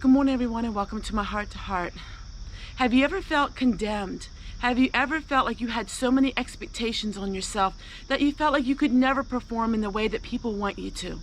Good morning, everyone, and welcome to my Heart to Heart. Have you ever felt condemned? Have you ever felt like you had so many expectations on yourself that you felt like you could never perform in the way that people want you to?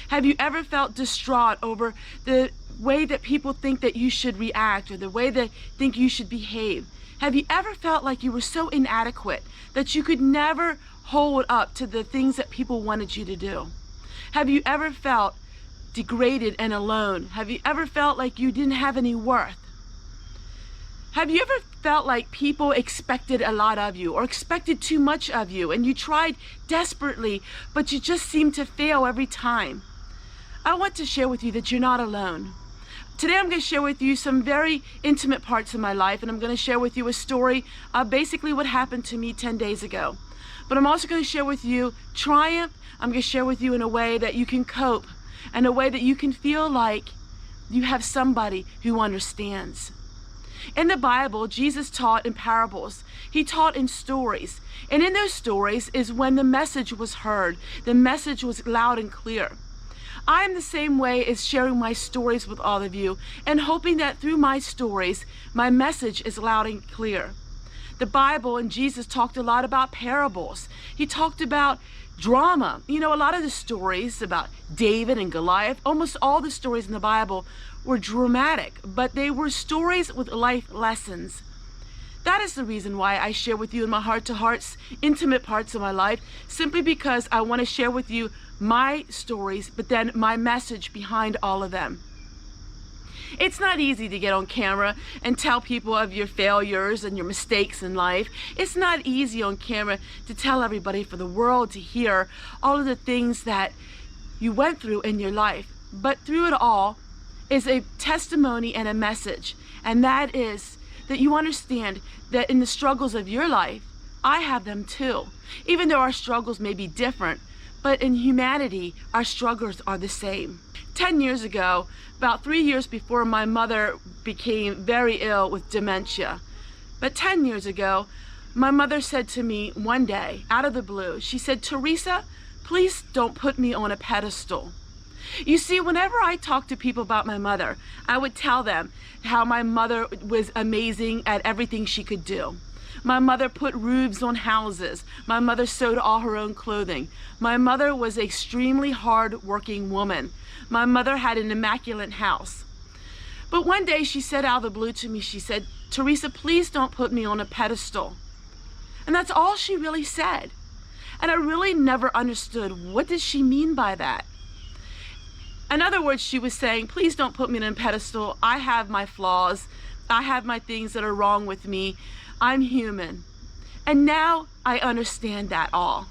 Have you ever felt distraught over the way that people think that you should react or the way they think you should behave? Have you ever felt like you were so inadequate that you could never hold up to the things that people wanted you to do? Have you ever felt degraded and alone? Have you ever felt like you didn't have any worth? Have you ever felt like people expected a lot of you or expected too much of you and you tried desperately but you just seemed to fail every time? I want to share with you that you're not alone. Today I'm going to share with you some very intimate parts of my life, and I'm going to share with you a story of basically what happened to me 10 days ago. But I'm also going to share with you triumph. I'm going to share with you in a way that you can cope, and a way that you can feel like you have somebody who understands. In the Bible, Jesus taught in parables. He taught in stories. And in those stories is when the message was heard. The message was loud and clear. I am the same way as sharing my stories with all of you and hoping that through my stories, my message is loud and clear. The Bible and Jesus talked a lot about parables. He talked about drama. You know, a lot of the stories about David and Goliath, almost all the stories in the Bible were dramatic, but they were stories with life lessons. That is the reason why I share with you in my Heart to Hearts intimate parts of my life, simply because I want to share with you my stories, but then my message behind all of them. It's not easy to get on camera and tell people of your failures and your mistakes in life. It's not easy on camera to tell everybody, for the world to hear all of the things that you went through in your life. But through it all is a testimony and a message. And that is that you understand that in the struggles of your life, I have them too. Even though our struggles may be different, but in humanity, our struggles are the same. 10 years ago, about 3 years before my mother became very ill with dementia, but 10 years ago, my mother said to me one day, out of the blue, she said, "Teresa, please don't put me on a pedestal." You see, whenever I talk to people about my mother, I would tell them how my mother was amazing at everything she could do. My mother put roofs on houses. My mother sewed all her own clothing. My mother was an extremely hard-working woman. My mother had an immaculate house. But one day she said out of the blue to me, she said, "Teresa, please don't put me on a pedestal." And that's all she really said. And I really never understood, what does she mean by that? In other words, she was saying, please don't put me on a pedestal. I have my flaws. I have my things that are wrong with me. I'm human. And now I understand that all.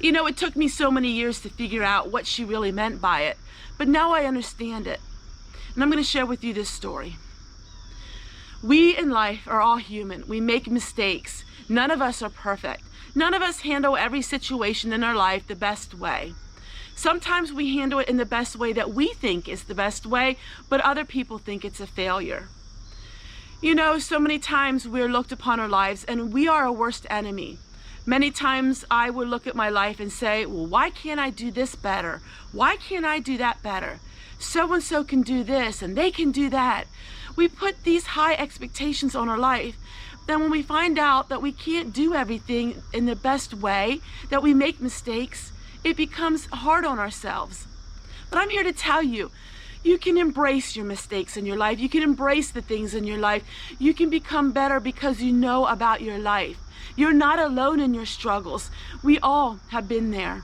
You know, it took me so many years to figure out what she really meant by it, but now I understand it. And I'm going to share with you this story. We in life are all human. We make mistakes. None of us are perfect. None of us handle every situation in our life the best way. Sometimes we handle it in the best way that we think is the best way, but other people think it's a failure. You know, so many times we're looked upon our lives and we are our worst enemy. Many times I would look at my life and say, well, why can't I do this better? Why can't I do that better? So-and-so can do this and they can do that. We put these high expectations on our life. Then when we find out that we can't do everything in the best way, that we make mistakes, it becomes hard on ourselves. But I'm here to tell you, you can embrace your mistakes in your life. You can embrace the things in your life. You can become better because you know about your life. You're not alone in your struggles. We all have been there.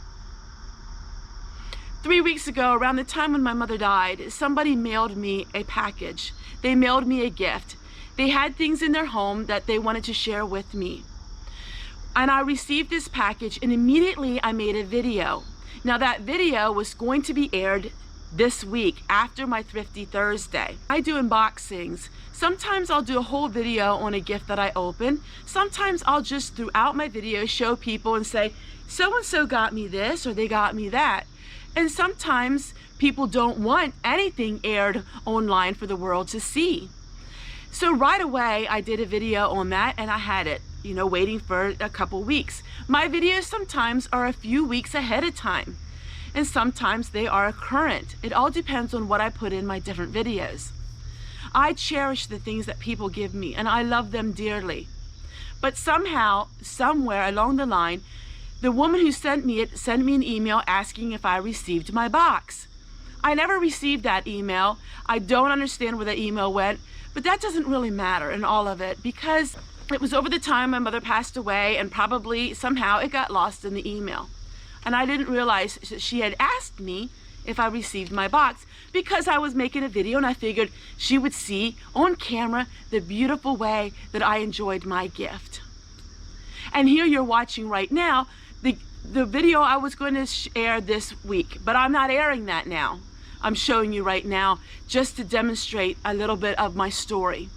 3 weeks ago, around the time when my mother died, somebody mailed me a package. They mailed me a gift. They had things in their home that they wanted to share with me. And I received this package and immediately I made a video. Now that video was going to be aired this week after my Thrifty Thursday. I do unboxings. Sometimes I'll do a whole video on a gift that I open. Sometimes I'll just throughout my video show people and say, so-and-so got me this or they got me that. And sometimes people don't want anything aired online for the world to see. So right away I did a video on that and I had it, you know, waiting for a couple weeks. My videos sometimes are a few weeks ahead of time. And sometimes they are current. It all depends on what I put in my different videos. I cherish the things that people give me, and I love them dearly. But somehow, somewhere along the line, the woman who sent me it sent me an email asking if I received my box. I never received that email. I don't understand where the email went, but that doesn't really matter in all of it, because it was over the time my mother passed away, and probably somehow it got lost in the email. And I didn't realize that she had asked me if I received my box, because I was making a video and I figured she would see on camera the beautiful way that I enjoyed my gift. And here you're watching right now the video I was going to air this week, but I'm not airing that now. I'm showing you right now just to demonstrate a little bit of my story.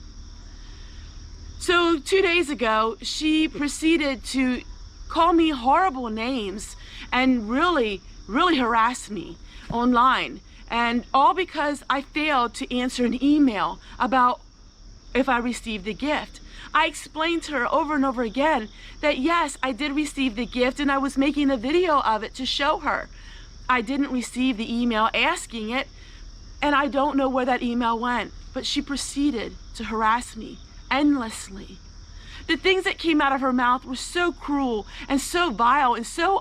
So 2 days ago, she proceeded to call me horrible names and really harass me online. And all because I failed to answer an email about if I received the gift. I explained to her over and over again that yes, I did receive the gift, and I was making a video of it to show her. I didn't receive the email asking it, and I don't know where that email went, but she proceeded to harass me endlessly. The things that came out of her mouth were so cruel and so vile and so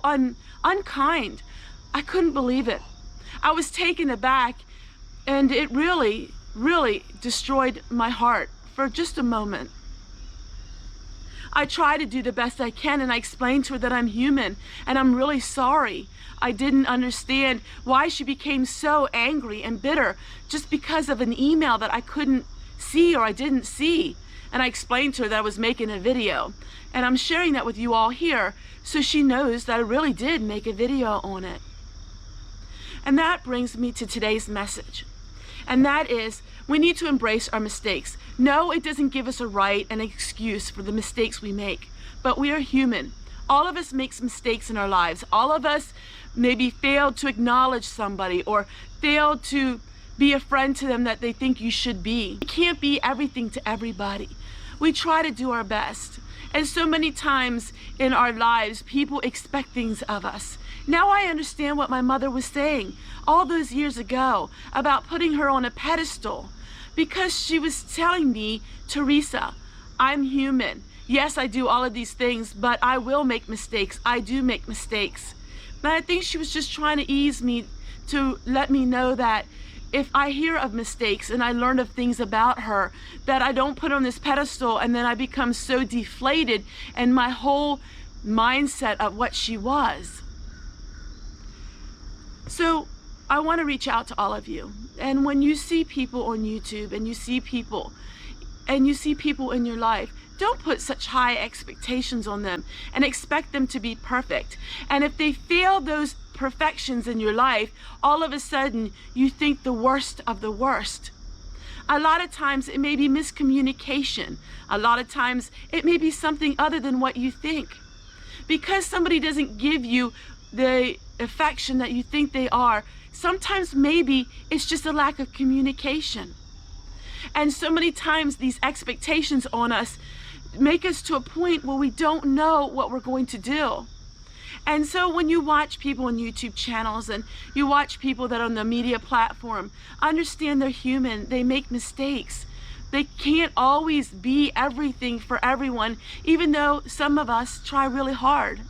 unkind. I couldn't believe it. I was taken aback, and it really destroyed my heart for just a moment. I try to do the best I can, and I explained to her that I'm human and I'm really sorry. I didn't understand why she became so angry and bitter just because of an email that I couldn't see or I didn't see. And I explained to her that I was making a video, and I'm sharing that with you all here so she knows that I really did make a video on it. And that brings me to today's message. And that is, we need to embrace our mistakes. No, it doesn't give us a right and an excuse for the mistakes we make, but we are human. All of us make mistakes in our lives. All of us maybe failed to acknowledge somebody or failed to be a friend to them that they think you should be. We can't be everything to everybody. We try to do our best. And so many times in our lives, people expect things of us. Now I understand what my mother was saying all those years ago about putting her on a pedestal, because she was telling me, Teresa, I'm human. Yes, I do all of these things, but I will make mistakes. I do make mistakes. But I think she was just trying to ease me, to let me know that if I hear of mistakes and I learn of things about her, that I don't put on this pedestal and then I become so deflated and my whole mindset of what she was. So I want to reach out to all of you. And when you see people on YouTube and you see people in your life, don't put such high expectations on them and expect them to be perfect. And if they fail those perfections in your life, all of a sudden you think the worst of the worst. A lot of times it may be miscommunication. A lot of times it may be something other than what you think. Because somebody doesn't give you the affection that you think they are, sometimes maybe it's just a lack of communication. And so many times these expectations on us make us to a point where we don't know what we're going to do. And so when you watch people on YouTube channels and you watch people that are on the media platform, understand they're human, they make mistakes. They can't always be everything for everyone, even though some of us try really hard.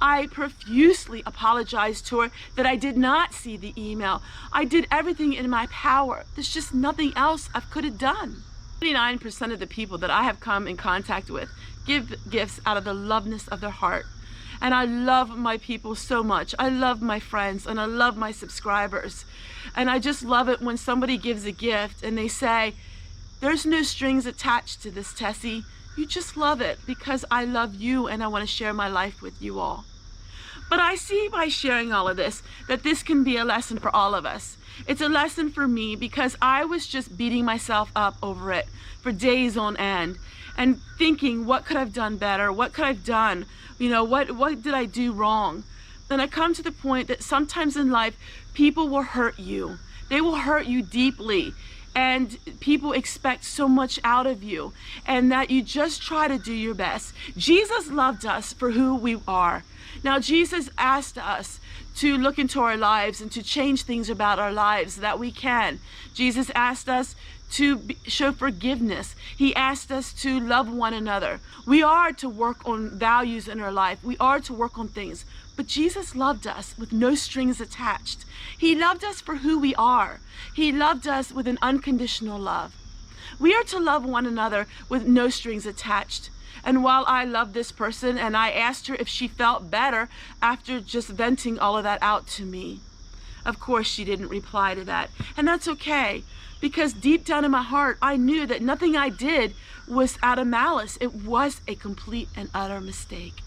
I profusely apologized to her that I did not see the email. I did everything in my power. There's just nothing else I could have done. 99% of the people that I have come in contact with give gifts out of the loveness of their heart. And I love my people so much. I love my friends and I love my subscribers. And I just love it when somebody gives a gift and they say, there's no strings attached to this, Tessie. You just love it because I love you and I want to share my life with you all. But I see by sharing all of this that this can be a lesson for all of us. It's a lesson for me because I was just beating myself up over it for days on end and thinking, what could I have done better? What could I have done? You know, what did I do wrong? Then I come to the point that sometimes in life, people will hurt you. They will hurt you deeply. And people expect so much out of you, and that you just try to do your best. Jesus loved us for who we are. Now, Jesus asked us to look into our lives and to change things about our lives that we can. Jesus asked us to show forgiveness. He asked us to love one another. We are to work on values in our life. We are to work on things. But Jesus loved us with no strings attached. He loved us for who we are. He loved us with an unconditional love. We are to love one another with no strings attached. And while I love this person, and I asked her if she felt better after just venting all of that out to me, of course she didn't reply to that. And that's okay, because deep down in my heart, I knew that nothing I did was out of malice. It was a complete and utter mistake.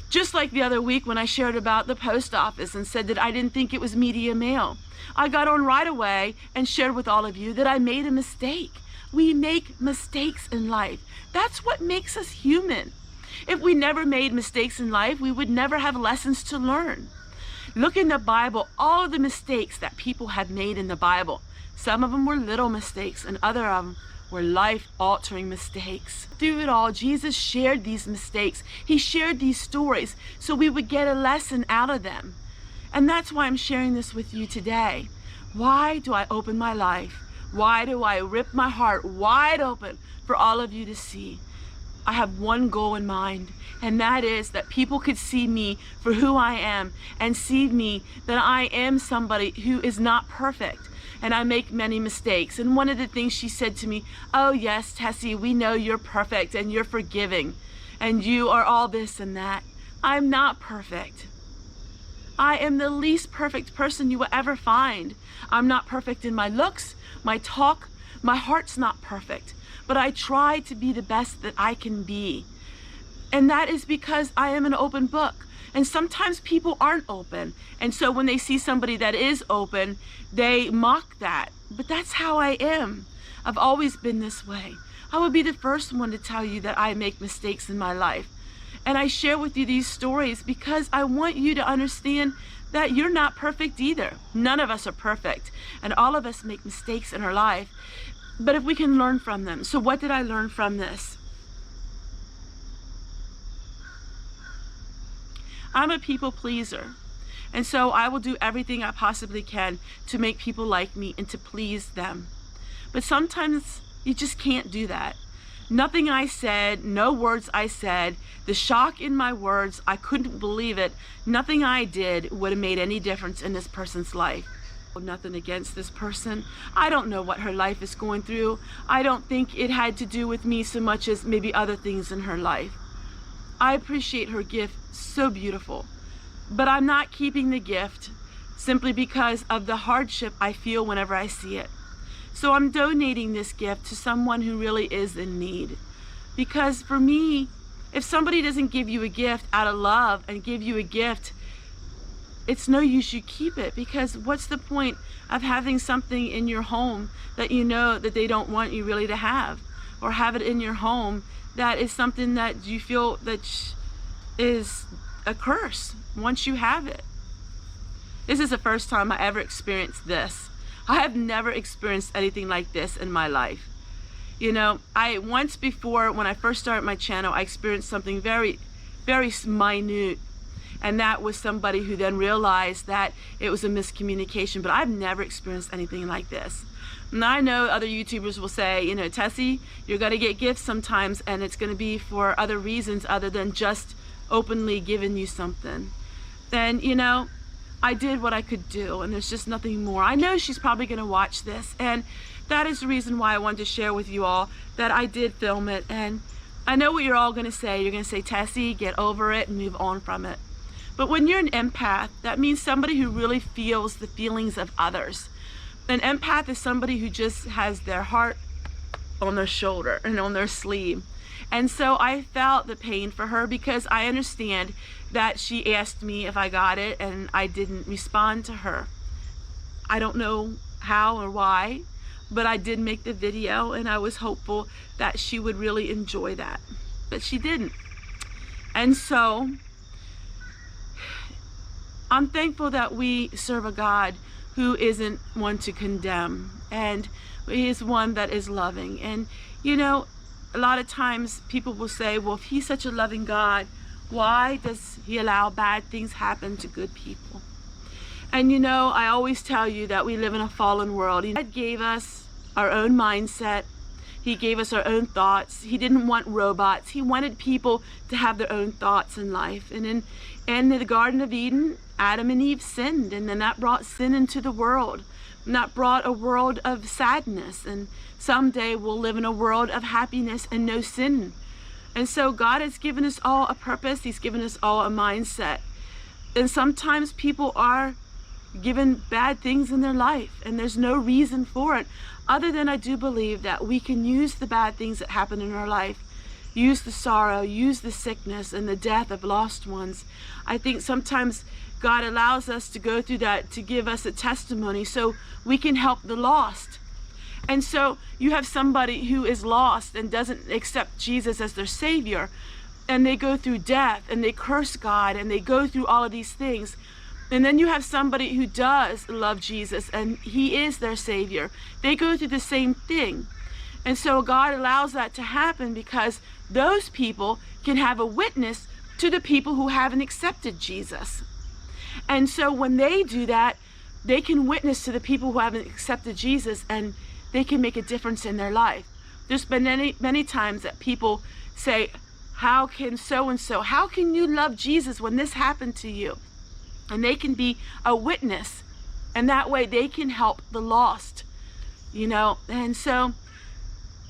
Just like the other week when I shared about the post office and said that I didn't think it was media mail. I got on right away and shared with all of you that I made a mistake. We make mistakes in life. That's what makes us human. If we never made mistakes in life, we would never have lessons to learn. Look in the Bible, all of the mistakes that people have made in the Bible. Some of them were little mistakes, and other of them were life-altering mistakes. Through it all, Jesus shared these mistakes. He shared these stories so we would get a lesson out of them. And that's why I'm sharing this with you today. Why do I open my life? Why do I rip my heart wide open for all of you to see? I have one goal in mind, and that is that people could see me for who I am and see me that I am somebody who is not perfect, and I make many mistakes. And one of the things she said to me, oh yes, Tessie, we know you're perfect and you're forgiving and you are all this and that. I'm not perfect. I am the least perfect person you will ever find. I'm not perfect in my looks, my talk, my heart's not perfect, but I try to be the best that I can be. And that is because I am an open book. And sometimes people aren't open. And so when they see somebody that is open, they mock that. But that's how I am. I've always been this way. I would be the first one to tell you that I make mistakes in my life. And I share with you these stories because I want you to understand that you're not perfect either. None of us are perfect. And all of us make mistakes in our life. But if we can learn from them. So what did I learn from this? I'm a people pleaser. And so I will do everything I possibly can to make people like me and to please them. But sometimes you just can't do that. Nothing I said, no words I said, the shock in my words, I couldn't believe it. Nothing I did would have made any difference in this person's life. Nothing against this person. I don't know what her life is going through. I don't think it had to do with me so much as maybe other things in her life. I appreciate her gift, so beautiful. But I'm not keeping the gift simply because of the hardship I feel whenever I see it. So I'm donating this gift to someone who really is in need. Because for me, if somebody doesn't give you a gift out of love and give you a gift, it's no use you keep it, because what's the point of having something in your home that you know that they don't want you really to have, or have it in your home that is something that you feel that is a curse once you have it. This is the first time I ever experienced this. I have never experienced anything like this in my life. You know, once before, when I first started my channel, I experienced something very, very minute. And that was somebody who then realized that it was a miscommunication. But I've never experienced anything like this. And I know other YouTubers will say, you know, Tessie, you're going to get gifts sometimes, and it's going to be for other reasons other than just openly giving you something. Then, you know, I did what I could do, and there's just nothing more. I know she's probably going to watch this, and that is the reason why I wanted to share with you all that I did film it. And I know what you're all going to say. You're going to say, Tessie, get over it and move on from it. But when you're an empath, that means somebody who really feels the feelings of others. An empath is somebody who just has their heart on their shoulder and on their sleeve. And so I felt the pain for her, because I understand that she asked me if I got it and I didn't respond to her. I don't know how or why, but I did make the video, and I was hopeful that she would really enjoy that. But she didn't. And so I'm thankful that we serve a God who isn't one to condemn, and He is one that is loving. And you know, a lot of times people will say, well, if He's such a loving God, Why does he allow bad things happen to good people? And you know, I always tell you that we live in a fallen world. God gave us our own mindset. He gave us our own thoughts. He didn't want robots. He wanted people to have their own thoughts in life. And in the Garden of Eden, Adam and Eve sinned, and then that brought sin into the world. And that brought a world of sadness. And someday we'll live in a world of happiness and no sin. And so God has given us all a purpose. He's given us all a mindset. And sometimes people are given bad things in their life, and there's no reason for it, other than I do believe that we can use the bad things that happen in our life, use the sorrow, use the sickness and the death of lost ones. I think sometimes God allows us to go through that to give us a testimony so we can help the lost. And so you have somebody who is lost and doesn't accept Jesus as their Savior, and they go through death and they curse God and they go through all of these things. And then you have somebody who does love Jesus and he is their Savior. They go through the same thing. And so God allows that to happen because those people can have a witness to the people who haven't accepted Jesus. And so when they do that, they can witness to the people who haven't accepted Jesus, and they can make a difference in their life. There's been many times that people say, how can so-and-so, how can you love Jesus when this happened to you? And they can be a witness, and that way they can help the lost, you know. And so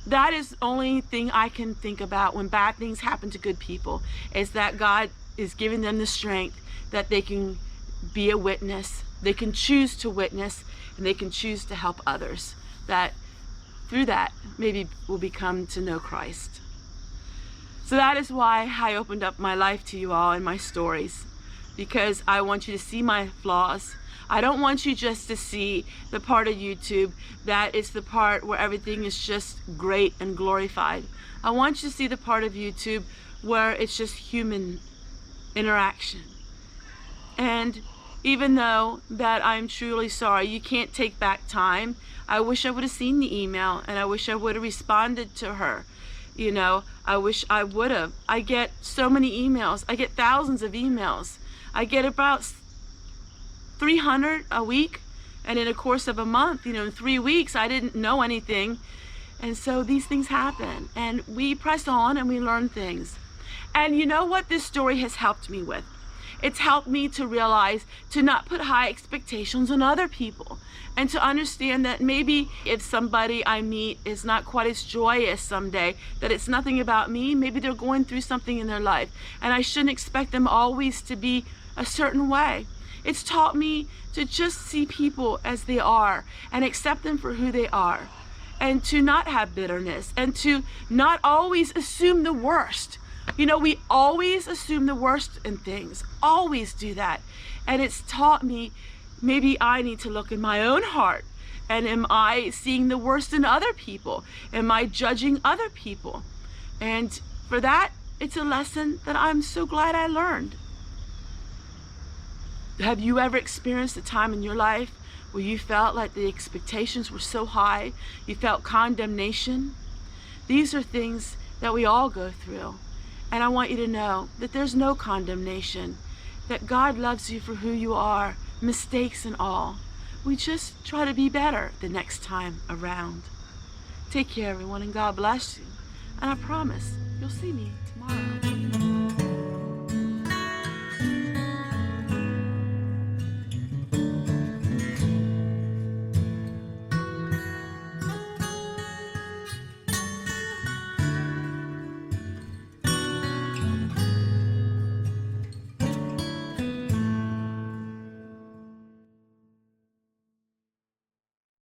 that is the only thing I can think about when bad things happen to good people, is that God is giving them the strength that they can be a witness, they can choose to witness, and they can choose to help others that through that maybe will become to know Christ. So that is why I opened up my life to you all and my stories, because I want you to see my flaws. I don't want you just to see the part of YouTube that is the part where everything is just great and glorified. I want you to see the part of YouTube where it's just human interaction. And even though that I'm truly sorry, you can't take back time. I wish I would have seen the email, and I wish I would have responded to her. You know, I wish I would have. I get so many emails. I get thousands of emails. I get about 300 a week, and in a course of a month, you know, in 3 weeks, I didn't know anything. And so these things happen, and we press on and we learn things. And you know what this story has helped me with? It's helped me to realize to not put high expectations on other people, and to understand that maybe if somebody I meet is not quite as joyous someday, that it's nothing about me. Maybe they're going through something in their life, and I shouldn't expect them always to be a certain way. It's taught me to just see people as they are and accept them for who they are, and to not have bitterness, and to not always assume the worst. You know, we always assume the worst in things, always do that. And it's taught me maybe I need to look in my own heart, and am I seeing the worst in other people? Am I judging other people? And for that, it's a lesson that I'm so glad I learned. Have you ever experienced a time in your life where you felt like the expectations were so high, you felt condemnation? These are things that we all go through. And I want you to know that there's no condemnation, that God loves you for who you are, mistakes and all. We just try to be better the next time around. Take care, everyone, and God bless you. And I promise you'll see me tomorrow.